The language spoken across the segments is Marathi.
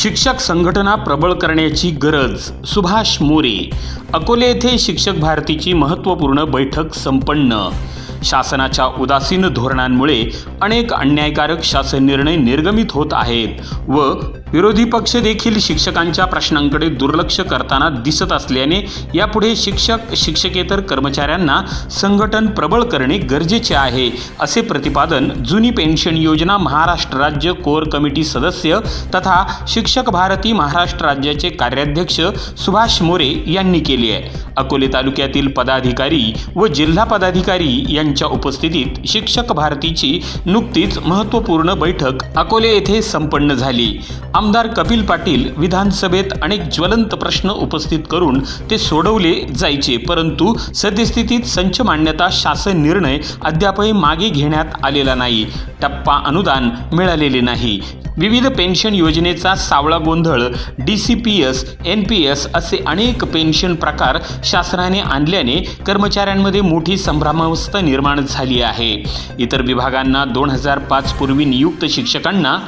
शिक्षक संघटना प्रबळ करण्याची गरज. सुभाष मोरे. अकोले येथे शिक्षक भारतीची महत्त्वपूर्ण बैठक संपन्न. शासनाच्या उदासीन धोरणांमुळे अनेक अन्यायकारक शासन निर्णय निर्गमित होत आहेत व विरोधी पक्ष देखील शिक्षकांच्या प्रश्नांकडे दुर्लक्ष करताना दिसत असल्याने यापुढे शिक्षक शिक्षकेतर कर्मचाऱ्यांना संघटन प्रबळ करणे गरजेचे आहे, असे प्रतिपादन जुनी पेन्शन योजना महाराष्ट्र राज्य कोर कमिटी सदस्य तथा शिक्षक भारती महाराष्ट्र राज्याचे कार्याध्यक्ष सुभाष मोरे यांनी केले आहे. अकोले तालुक्यातील पदाधिकारी व जिल्हा पदाधिकारी यांच्या उपस्थितीत शिक्षक भारतीची नुकतीच महत्त्वपूर्ण बैठक अकोले येथे संपन्न झाली. आमदार कपिल पाटील विधानसभेत अनेक ज्वलंत प्रश्न उपस्थित करून ते सोडवले जायचे, परंतु सद्यस्थितीत संच मान्यता शासन निर्णय अद्यापही मागे घेण्यात आलेला नाही. टप्पा अनुदान मिळालेले नाही. विविध पेन्शन योजनेचा सावळा गोंधळ, DCPS, NPS असे अनेक पेन्शन प्रकार शासनाने आणल्याने कर्मचाऱ्यांमध्ये मोठी संभ्रमावस्था निर्माण झाली आहे. इतर विभागांना 2005 पूर्वी नियुक्त शिक्षकांना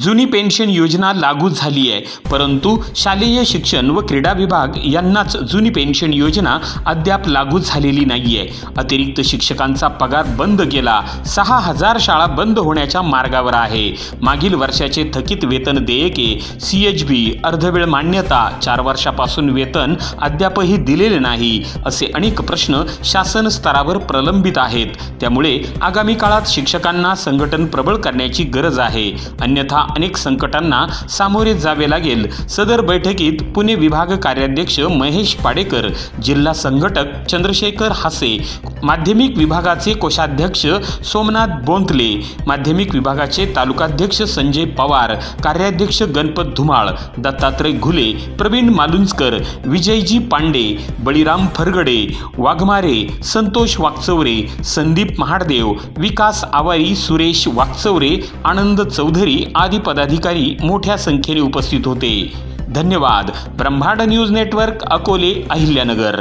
जुनी पेन्शन योजना लागू झाली आहे, परंतु शालेय शिक्षण व क्रीडा विभाग यांनाच जुनी पेन्शन योजना अद्याप लागू झालेली नाही आहे. अतिरिक्त शिक्षकांचा पगार बंद केला. 6000 शाळा बंद होण्याच्या मार्गावर आहे. मागील वर्षाचे थकीत वेतन देयके, CHB, अर्धवेळ मान्यता, 4 वर्षापासून वेतन अद्यापही दिलेले नाही, असे अनेक प्रश्न शासन स्तरावर प्रलंबित आहेत. त्यामुळे आगामी काळात शिक्षकांना संघटन प्रबळ करण्याची गरज आहे, अन्यथा अनेक संकटांना सामोरे जावे लागेल. सदर बैठकीत पुणे विभाग कार्याध्यक्ष महेश पाडेकर, जिल्हा संघटक चंद्रशेखर हासे, माध्यमिक विभागाचे कोषाध्यक्ष सोमनाथ बोंतले, माध्यमिक विभागाचे तालुकाध्यक्ष संजय पवार, कार्याध्यक्ष गणपत धुमाळ, दत्तात्रय घुले, प्रवीण मालुंजकर, विजयजी पांडे, बळीराम फरगडे, वाघमारे, संतोष वाकचौरे, संदीप महाडदेव, विकास आवारी, सुरेश वाकचौरे, आनंद चौधरी आदी पदाधिकारी मोठ्या संख्येने उपस्थित होते. धन्यवाद. ब्रह्मांड न्यूज नेटवर्क, अकोले, अहिल्यानगर.